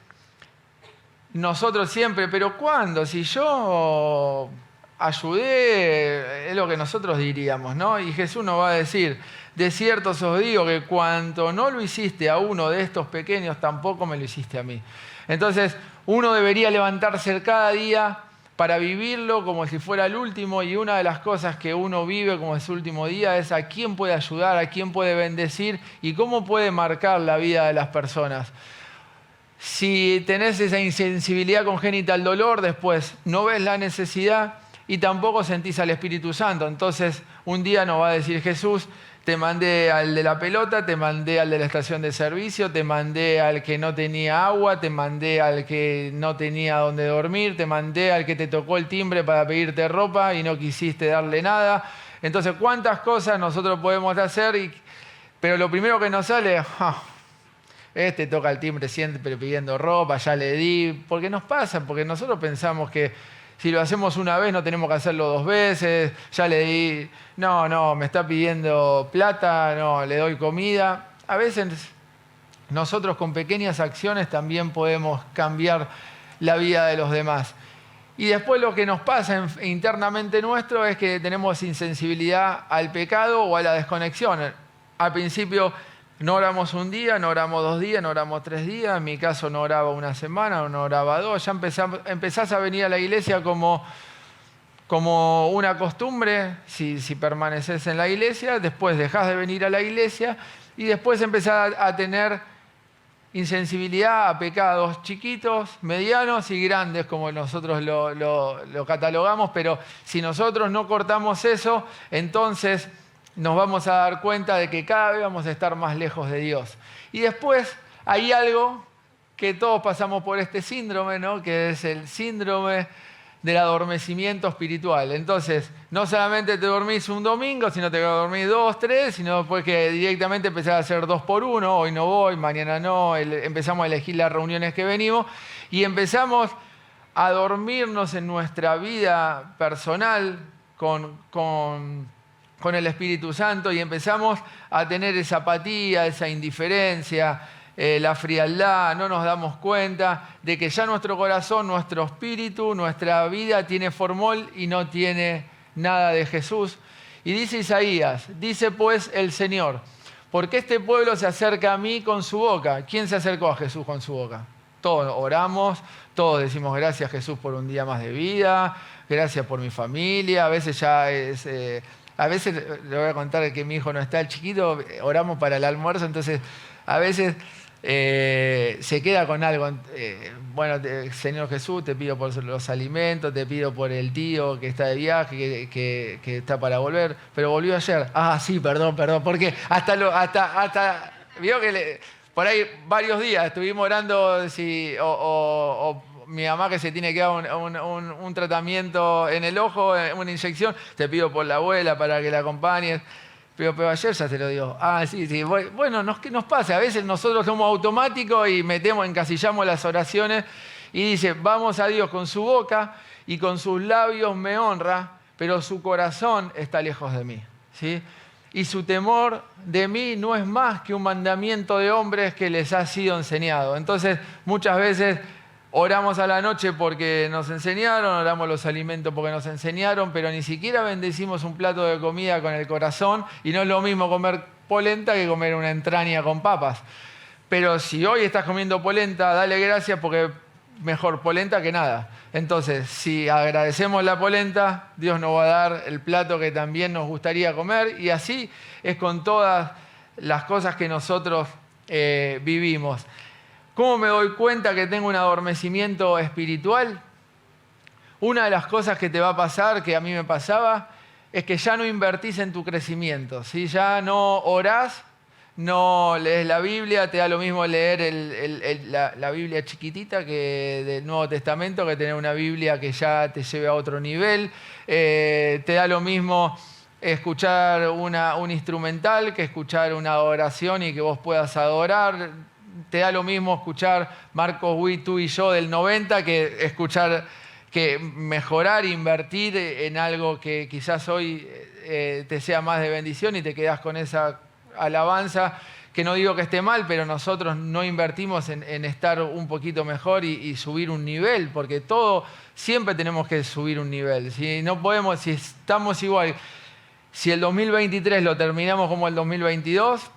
nosotros siempre, ¿pero cuándo? Si yo ayudé, es lo que nosotros diríamos, ¿no? Y Jesús nos va a decir, de cierto os digo que cuanto no lo hiciste a uno de estos pequeños, tampoco me lo hiciste a mí. Entonces, uno debería levantarse cada día para vivirlo como si fuera el último, y una de las cosas que uno vive como su último día es a quién puede ayudar, a quién puede bendecir y cómo puede marcar la vida de las personas. Si tenés esa insensibilidad congénita al dolor, después no ves la necesidad y tampoco sentís al Espíritu Santo. Entonces, un día nos va a decir Jesús, te mandé al de la pelota, te mandé al de la estación de servicio, te mandé al que no tenía agua, te mandé al que no tenía dónde dormir, te mandé al que te tocó el timbre para pedirte ropa y no quisiste darle nada. Entonces, ¿cuántas cosas nosotros podemos hacer? Pero lo primero que nos sale, este toca el timbre siempre pidiendo ropa, ya le di. Porque nos pasa, porque nosotros pensamos que si lo hacemos una vez no tenemos que hacerlo 2 veces, ya le di, no, me está pidiendo plata, no, le doy comida. A veces nosotros con pequeñas acciones también podemos cambiar la vida de los demás. Y después lo que nos pasa internamente nuestro es que tenemos insensibilidad al pecado o a la desconexión. Al principio no oramos un día, no oramos 2 días, no oramos 3 días. En mi caso no oraba una semana, no oraba 2. Ya empezás a venir a la iglesia como una costumbre, si permaneces en la iglesia. Después dejás de venir a la iglesia y después empezás a tener insensibilidad a pecados chiquitos, medianos y grandes, como nosotros lo catalogamos. Pero si nosotros no cortamos eso, entonces nos vamos a dar cuenta de que cada vez vamos a estar más lejos de Dios. Y después hay algo que todos pasamos por este síndrome, ¿no? Que es el síndrome del adormecimiento espiritual. Entonces, no solamente te dormís un domingo, sino te dormís 2, 3, sino después que directamente empezás a hacer 2 por 1, hoy no voy, mañana no, empezamos a elegir las reuniones que venimos y empezamos a dormirnos en nuestra vida personal con el Espíritu Santo y empezamos a tener esa apatía, esa indiferencia, la frialdad. No nos damos cuenta de que ya nuestro corazón, nuestro espíritu, nuestra vida tiene formol y no tiene nada de Jesús. Y dice Isaías, dice pues el Señor, porque este pueblo se acerca a mí con su boca. ¿Quién se acercó a Jesús con su boca? Todos oramos, todos decimos gracias Jesús por un día más de vida, gracias por mi familia. A veces ya es... A veces, le voy a contar que mi hijo no está, el chiquito, oramos para el almuerzo, entonces a veces se queda con algo. Señor Jesús, te pido por los alimentos, te pido por el tío que está de viaje, que está para volver, pero volvió ayer. Ah, sí, perdón, porque vio que por ahí varios días estuvimos orando o mi mamá que se tiene que dar un tratamiento en el ojo, una inyección, te pido por la abuela para que la acompañes. Pero ayer ya te lo digo. Ah, sí. Bueno, ¿qué nos pasa? A veces nosotros somos automáticos y encasillamos las oraciones y dice, vamos a Dios con su boca y con sus labios me honra, pero su corazón está lejos de mí. ¿Sí? Y su temor de mí no es más que un mandamiento de hombres que les ha sido enseñado. Entonces, muchas veces oramos a la noche porque nos enseñaron, oramos los alimentos porque nos enseñaron, pero ni siquiera bendecimos un plato de comida con el corazón y no es lo mismo comer polenta que comer una entraña con papas. Pero si hoy estás comiendo polenta, dale gracias porque mejor polenta que nada. Entonces, si agradecemos la polenta, Dios nos va a dar el plato que también nos gustaría comer y así es con todas las cosas que nosotros vivimos. ¿Cómo me doy cuenta que tengo un adormecimiento espiritual? Una de las cosas que te va a pasar, que a mí me pasaba, es que ya no invertís en tu crecimiento, ¿sí? Ya no orás, no lees la Biblia, te da lo mismo leer la Biblia chiquitita que del Nuevo Testamento, que tener una Biblia que ya te lleve a otro nivel. Te da lo mismo escuchar un instrumental que escuchar una adoración y que vos puedas adorar. Te da lo mismo escuchar Marcos Witt, tú y yo del 90 que escuchar, que mejorar, invertir en algo que quizás hoy te sea más de bendición y te quedás con esa alabanza, que no digo que esté mal, pero nosotros no invertimos en estar un poquito mejor y subir un nivel, porque todo, siempre tenemos que subir un nivel. Si no podemos, si estamos igual, si el 2023 lo terminamos como el 2022,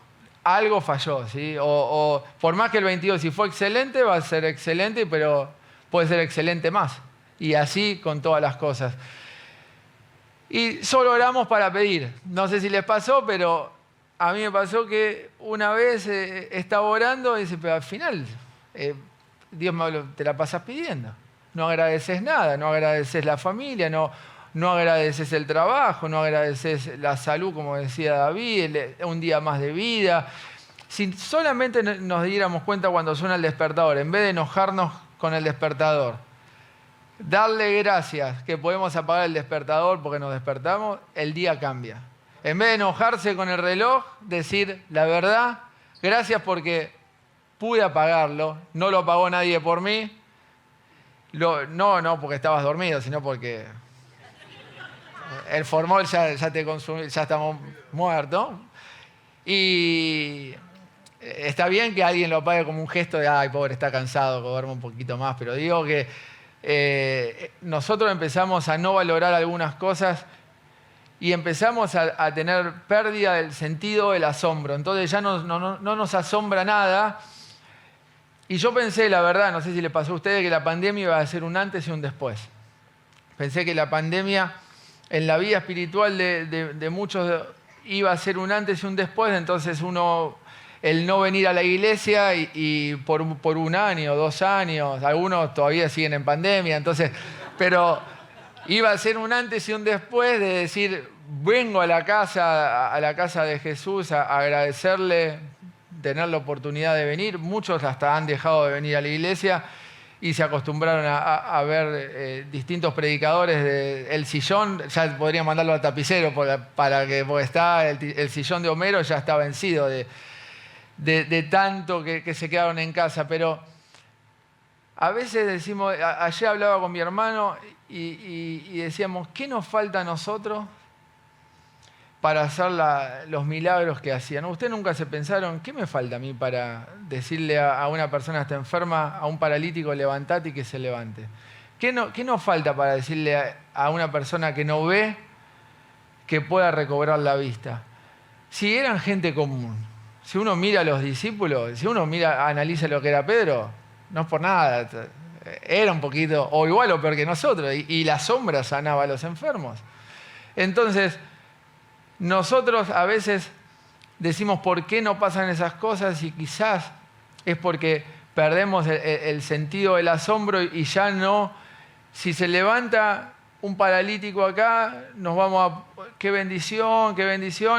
algo falló, ¿sí? O por más que el 22, si fue excelente, va a ser excelente, pero puede ser excelente más. Y así con todas las cosas. Y solo oramos para pedir. No sé si les pasó, pero a mí me pasó que una vez estaba orando y dice, pero al final Dios me habló, te la pasas pidiendo. No agradeces nada, no agradeces la familia, no agradeces el trabajo, no agradeces la salud, como decía David, un día más de vida. Si solamente nos diéramos cuenta cuando suena el despertador, en vez de enojarnos con el despertador, darle gracias que podemos apagar el despertador porque nos despertamos, el día cambia. En vez de enojarse con el reloj, decir la verdad, gracias porque pude apagarlo, no lo apagó nadie por mí. No porque estabas dormido, sino porque el formol ya te consumió, ya estamos muertos. Y está bien que alguien lo apague como un gesto de, ay, pobre, está cansado, que duerme un poquito más, pero digo que nosotros empezamos a no valorar algunas cosas y empezamos a tener pérdida del sentido del asombro. Entonces ya no nos asombra nada. Y yo pensé, la verdad, no sé si le pasó a ustedes, que la pandemia iba a ser un antes y un después. Pensé que la pandemia en la vida espiritual de muchos iba a ser un antes y un después. Entonces el no venir a la iglesia y por un año, 2 años, algunos todavía siguen en pandemia, entonces, pero iba a ser un antes y un después de decir, vengo a la casa de Jesús a agradecerle, tener la oportunidad de venir. Muchos hasta han dejado de venir a la iglesia y se acostumbraron a ver distintos predicadores del sillón. Ya podrían mandarlo al tapicero porque está el sillón de Homero ya está vencido de tanto que se quedaron en casa. Pero a veces decimos, ayer hablaba con mi hermano y decíamos, ¿qué nos falta a nosotros para hacer los milagros que hacían? ¿Ustedes nunca se pensaron, qué me falta a mí para decirle a una persona que está enferma, a un paralítico, levantate y que se levante? ¿Qué nos falta para decirle a una persona que no ve que pueda recobrar la vista? Si eran gente común, si uno mira a los discípulos, si uno analiza lo que era Pedro, no es por nada, era un poquito, o igual o peor que nosotros, y la sombra sanaba a los enfermos. Entonces, nosotros a veces decimos por qué no pasan esas cosas y quizás es porque perdemos el sentido del asombro y ya no, si se levanta un paralítico acá, nos vamos a, qué bendición,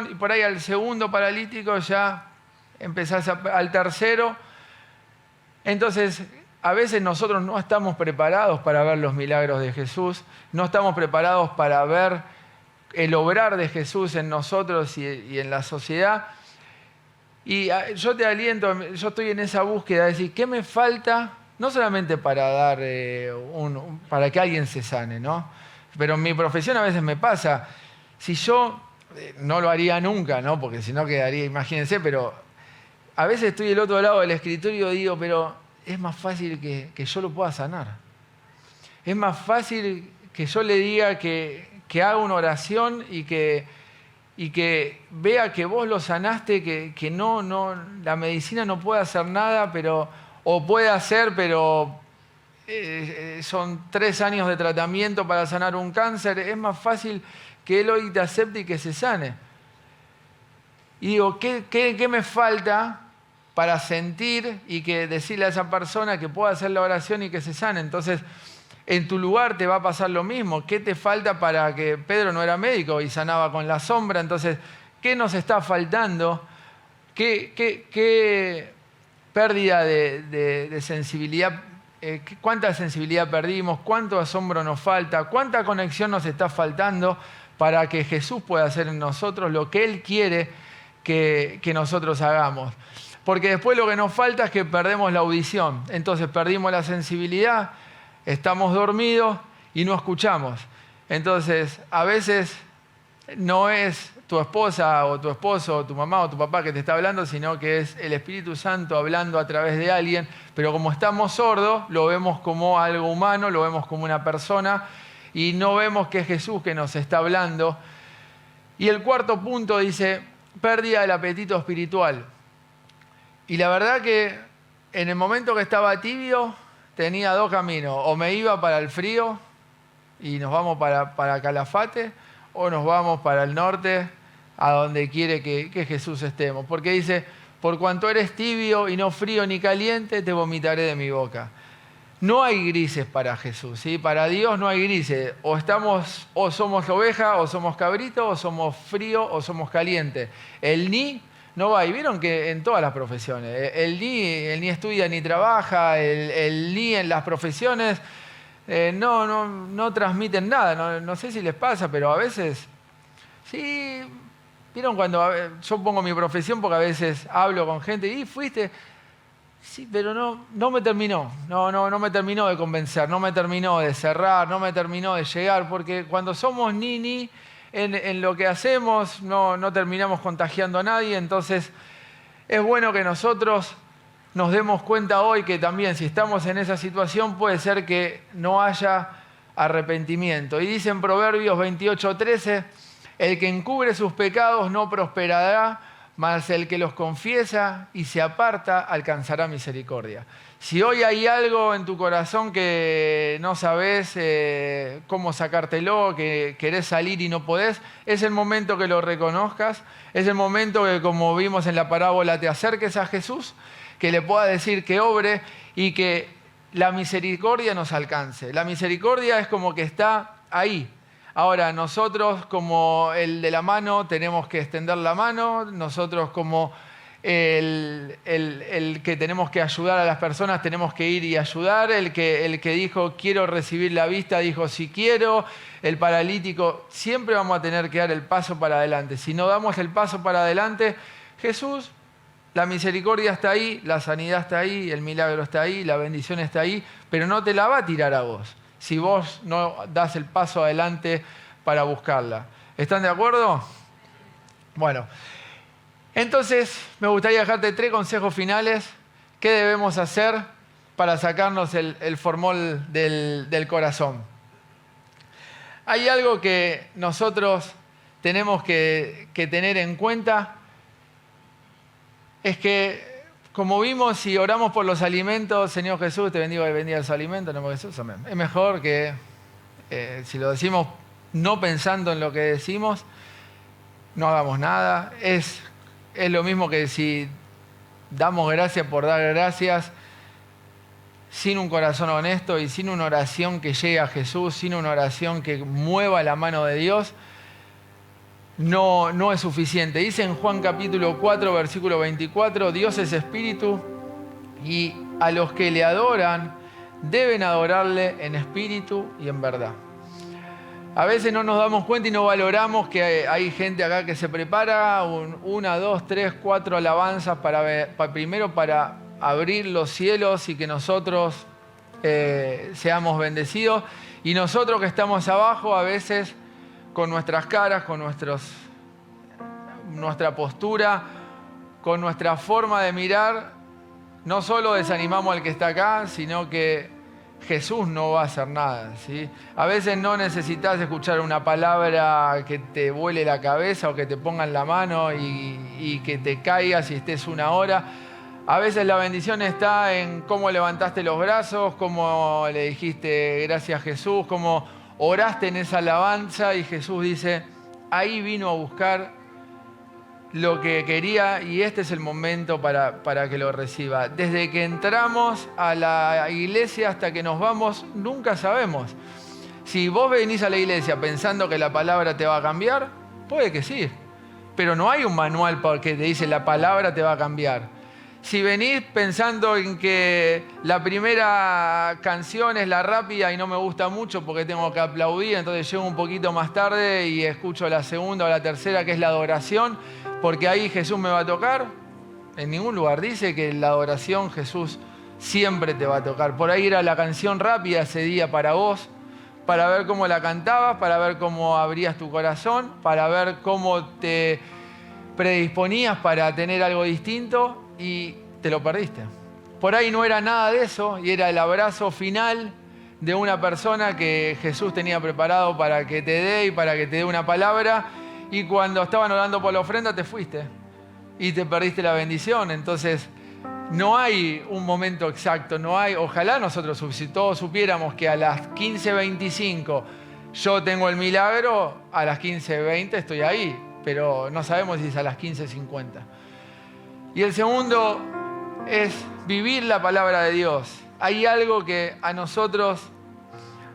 y por ahí al segundo paralítico ya empezás al tercero. Entonces, a veces nosotros no estamos preparados para ver los milagros de Jesús, no estamos preparados para ver el obrar de Jesús en nosotros y en la sociedad. Y yo te aliento, yo estoy en esa búsqueda de decir, ¿qué me falta? No solamente para dar para que alguien se sane, ¿no? Pero en mi profesión a veces me pasa, si yo, no lo haría nunca, ¿no? Porque si no quedaría, imagínense, pero a veces estoy del otro lado del escritorio y digo, pero es más fácil que yo lo pueda sanar. Es más fácil que yo le diga que haga una oración y que vea que vos lo sanaste, que no, la medicina no puede hacer nada, o puede hacer, pero son 3 años de tratamiento para sanar un cáncer. Es más fácil que él hoy te acepte y que se sane. Y digo, ¿qué me falta para sentir y que decirle a esa persona que pueda hacer la oración y que se sane? Entonces, en tu lugar te va a pasar lo mismo. ¿Qué te falta para que Pedro no era médico y sanaba con la sombra? Entonces, ¿qué nos está faltando qué pérdida de sensibilidad, cuánta sensibilidad perdimos, cuánto asombro nos falta, cuánta conexión nos está faltando para que Jesús pueda hacer en nosotros lo que Él quiere que nosotros hagamos. Porque después lo que nos falta es que perdemos la audición. Entonces perdimos la sensibilidad, estamos dormidos y no escuchamos. Entonces a veces no es tu esposa o tu esposo o tu mamá o tu papá que te está hablando, sino que es el Espíritu Santo hablando a través de alguien. Pero como estamos sordos, lo vemos como algo humano, lo vemos como una persona y no vemos que es Jesús que nos está hablando. Y el cuarto punto dice, pérdida del apetito espiritual. Y la verdad que en el momento que estaba tibio, tenía dos caminos. O me iba para el frío y nos vamos para Calafate, o nos vamos para el norte, a donde quiere que Jesús estemos. Porque dice, por cuanto eres tibio y no frío ni caliente, te vomitaré de mi boca. No hay grises para Jesús, ¿sí? Para Dios no hay grises. O somos oveja, o somos cabrito, o somos frío, o somos caliente. El ni no va. Y vieron que en todas las profesiones, el ni estudia ni trabaja, el ni en las profesiones no transmiten nada. No sé si les pasa, pero a veces, sí, vieron cuando yo pongo mi profesión porque a veces hablo con gente y fuiste... Sí, pero no me terminó, no me terminó de convencer, no me terminó de cerrar, no me terminó de llegar, porque cuando somos ni en lo que hacemos no terminamos contagiando a nadie. Entonces es bueno que nosotros nos demos cuenta hoy que también si estamos en esa situación puede ser que no haya arrepentimiento. Y dice en Proverbios 28:13, el que encubre sus pecados no prosperará, mas el que los confiesa y se aparta alcanzará misericordia. Si hoy hay algo en tu corazón que no sabes cómo sacártelo, que querés salir y no podés, es el momento que lo reconozcas, es el momento que, como vimos en la parábola, te acerques a Jesús, que le puedas decir que obre y que la misericordia nos alcance. La misericordia es como que está ahí. Ahora, nosotros como el de la mano tenemos que extender la mano, nosotros como el que tenemos que ayudar a las personas tenemos que ir y ayudar, el que dijo quiero recibir la vista dijo sí quiero, el paralítico, siempre vamos a tener que dar el paso para adelante. Si no damos el paso para adelante, Jesús, la misericordia está ahí, la sanidad está ahí, el milagro está ahí, la bendición está ahí, pero no te la va a tirar a vos si vos no das el paso adelante para buscarla. ¿Están de acuerdo? Bueno, entonces me gustaría dejarte 3 consejos finales. ¿Qué debemos hacer para sacarnos el formol del corazón? Hay algo que nosotros tenemos que tener en cuenta, es que como vimos, si oramos por los alimentos, Señor Jesús, te bendigo y bendiga los alimentos, en el nombre de Jesús, amén. Es mejor que si lo decimos no pensando en lo que decimos, no hagamos nada. Es lo mismo que si damos gracias por dar gracias, sin un corazón honesto y sin una oración que llegue a Jesús, sin una oración que mueva la mano de Dios, no es suficiente. Dice en Juan capítulo 4, versículo 24, Dios es espíritu y a los que le adoran deben adorarle en espíritu y en verdad. A veces no nos damos cuenta y no valoramos que hay gente acá que se prepara 1, 2, 3, 4 alabanzas primero para abrir los cielos y que nosotros seamos bendecidos. Y nosotros que estamos abajo a veces con nuestras caras, con nuestra postura, con nuestra forma de mirar, no solo desanimamos al que está acá, sino que Jesús no va a hacer nada, ¿sí? A veces no necesitas escuchar una palabra que te vuele la cabeza o que te ponga en la mano y que te caigas y estés 1 hora. A veces la bendición está en cómo levantaste los brazos, cómo le dijiste gracias Jesús, cómo oraste en esa alabanza y Jesús dice, ahí vino a buscar lo que quería y este es el momento para que lo reciba. Desde que entramos a la iglesia hasta que nos vamos, nunca sabemos. Si vos venís a la iglesia pensando que la palabra te va a cambiar, puede que sí. pero no hay un manual que te dice la palabra te va a cambiar. Si venís pensando en que la primera canción es la rápida y no me gusta mucho porque tengo que aplaudir, entonces llego un poquito más tarde y escucho la segunda o la tercera, que es la adoración, porque ahí Jesús me va a tocar. En ningún lugar dice que la adoración Jesús siempre te va a tocar. Por ahí era la canción rápida ese día para vos, para ver cómo la cantabas, para ver cómo abrías tu corazón, para ver cómo te predisponías para tener algo distinto, y te lo perdiste. Por ahí no era nada de eso y era el abrazo final de una persona que Jesús tenía preparado para que te dé y para que te dé una palabra, y cuando estaban orando por la ofrenda te fuiste y te perdiste la bendición. Entonces no hay un momento exacto, no hay. Ojalá nosotros, si todos supiéramos que a las 15:25 yo tengo el milagro, a las 15:20 estoy ahí, pero no sabemos si es a las 15:50. Y el segundo es vivir la palabra de Dios. Hay algo que a nosotros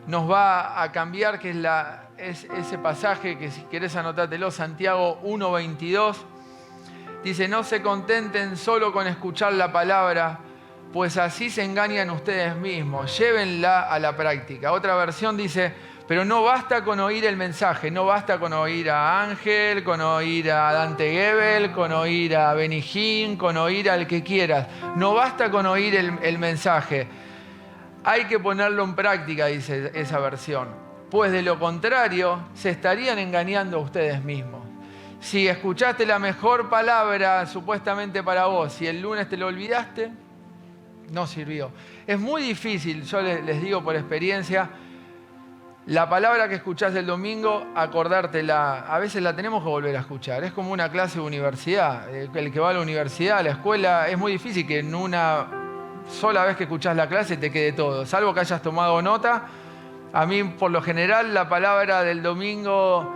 nos va a cambiar, que es ese pasaje que, si querés anotátelo, Santiago 1:22. Dice: no se contenten solo con escuchar la palabra, pues así se engañan ustedes mismos. Llévenla a la práctica. Otra versión dice: pero no basta con oír el mensaje, no basta con oír a Ángel, con oír a Dante Gebel, con oír a Benny Hinn, con oír al que quieras. No basta con oír el mensaje. Hay que ponerlo en práctica, dice esa versión. Pues de lo contrario, se estarían engañando a ustedes mismos. Si escuchaste la mejor palabra supuestamente para vos y el lunes te lo olvidaste, no sirvió. Es muy difícil, yo les digo por experiencia, la palabra que escuchás el domingo, acordártela. A veces la tenemos que volver a escuchar. Es como una clase de universidad. El que va a la universidad, a la escuela, es muy difícil que en una sola vez que escuchás la clase te quede todo. Salvo que hayas tomado nota. A mí, por lo general, la palabra del domingo,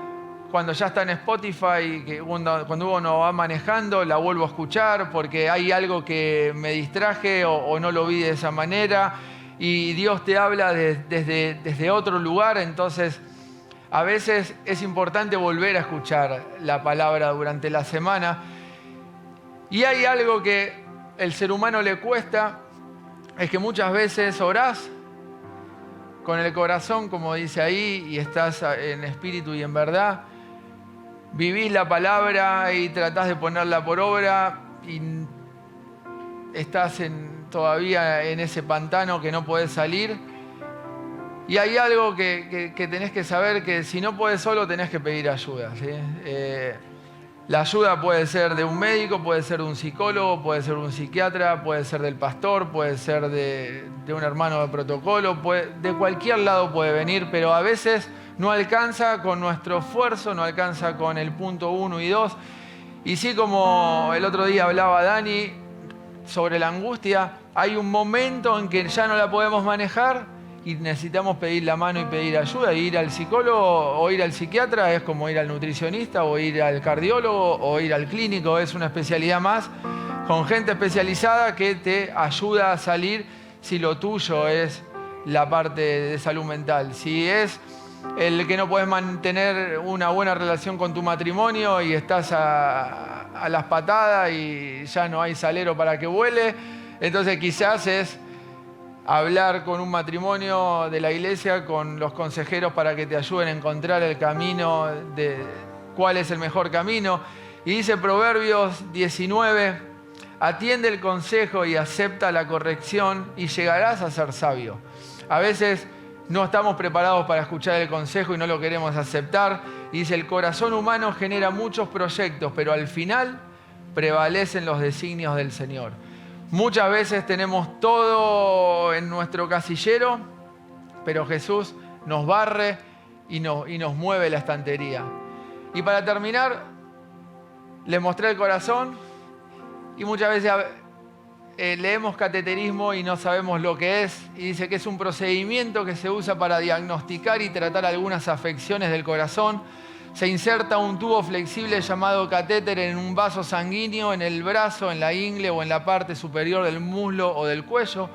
cuando ya está en Spotify, cuando uno va manejando, la vuelvo a escuchar porque hay algo que me distraje o no lo vi de esa manera. Y Dios te habla desde otro lugar, entonces a veces es importante volver a escuchar la palabra durante la semana. Y hay algo que el ser humano le cuesta, es que muchas veces orás con el corazón, como dice ahí, y estás en espíritu y en verdad. Vivís la palabra y tratás de ponerla por obra y estás todavía en ese pantano que no podés salir. Y hay algo que tenés que saber, que si no podés solo tenés que pedir ayuda, ¿sí? La ayuda puede ser de un médico, puede ser de un psicólogo, puede ser de un psiquiatra, puede ser del pastor, puede ser de un hermano de protocolo, de cualquier lado puede venir, pero a veces no alcanza con nuestro esfuerzo, no alcanza con el punto 1 y 2. Y sí, como el otro día hablaba Dani sobre la angustia, hay un momento en que ya no la podemos manejar y necesitamos pedir la mano y pedir ayuda. Y ir al psicólogo o ir al psiquiatra es como ir al nutricionista o ir al cardiólogo o ir al clínico. Es una especialidad más con gente especializada que te ayuda a salir si lo tuyo es la parte de salud mental. Si es el que no puedes mantener una buena relación con tu matrimonio y estás a las patadas y ya no hay salero para que vuele, entonces quizás es hablar con un matrimonio de la iglesia, con los consejeros para que te ayuden a encontrar el camino de cuál es el mejor camino. Y dice Proverbios 19, atiende el consejo y acepta la corrección y llegarás a ser sabio. A veces no estamos preparados para escuchar el consejo y no lo queremos aceptar. Y dice, el corazón humano genera muchos proyectos, pero al final prevalecen los designios del Señor. Muchas veces tenemos todo en nuestro casillero, pero Jesús nos barre y nos mueve la estantería. Y para terminar, les mostré el corazón y muchas veces leemos cateterismo y no sabemos lo que es. Y dice que es un procedimiento que se usa para diagnosticar y tratar algunas afecciones del corazón. Se inserta un tubo flexible llamado catéter en un vaso sanguíneo, en el brazo, en la ingle o en la parte superior del muslo o del cuello.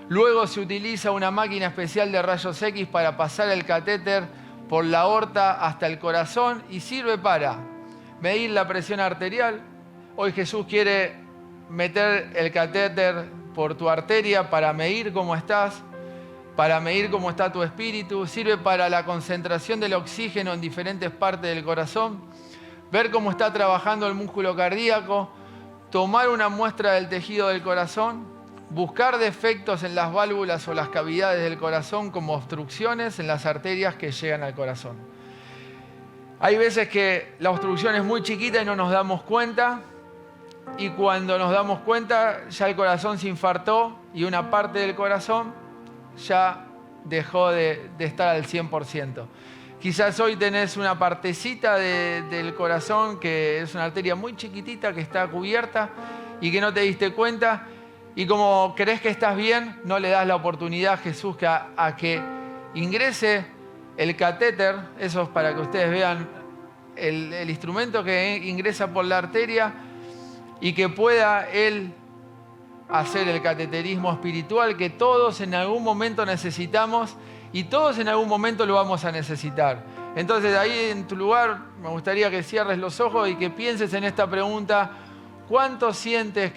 Luego se utiliza una máquina especial de rayos X para pasar el catéter por la aorta hasta el corazón y sirve para medir la presión arterial. Hoy Jesús quiere meter el catéter por tu arteria para medir cómo estás, para medir cómo está tu espíritu. Sirve para la concentración del oxígeno en diferentes partes del corazón, ver cómo está trabajando el músculo cardíaco, tomar una muestra del tejido del corazón, buscar defectos en las válvulas o las cavidades del corazón como obstrucciones en las arterias que llegan al corazón. Hay veces que la obstrucción es muy chiquita y no nos damos cuenta, y cuando nos damos cuenta ya el corazón se infartó y una parte del corazón ya dejó de estar al 100%. Quizás hoy tenés una partecita del corazón que es una arteria muy chiquitita que está cubierta y que no te diste cuenta, y como crees que estás bien, no le das la oportunidad a Jesús a que ingrese el catéter. Eso es para que ustedes vean el instrumento que ingresa por la arteria y que pueda Él hacer el cateterismo espiritual que todos en algún momento necesitamos y todos en algún momento lo vamos a necesitar. Entonces ahí en tu lugar me gustaría que cierres los ojos y que pienses en esta pregunta: ¿cuánto sientes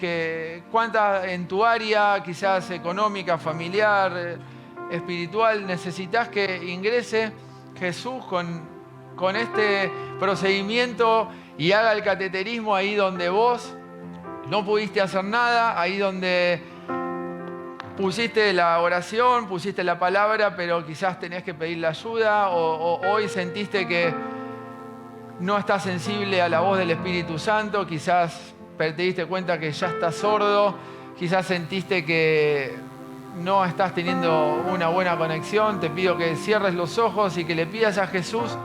cuánta en tu área, quizás económica, familiar, espiritual, necesitas que ingrese Jesús con este procedimiento y haga el cateterismo ahí donde vos no pudiste hacer nada, ahí donde pusiste la oración, pusiste la palabra, pero quizás tenés que pedir la ayuda, o hoy sentiste que no estás sensible a la voz del Espíritu Santo, quizás te diste cuenta que ya estás sordo, quizás sentiste que no estás teniendo una buena conexión. Te pido que cierres los ojos y que le pidas a Jesús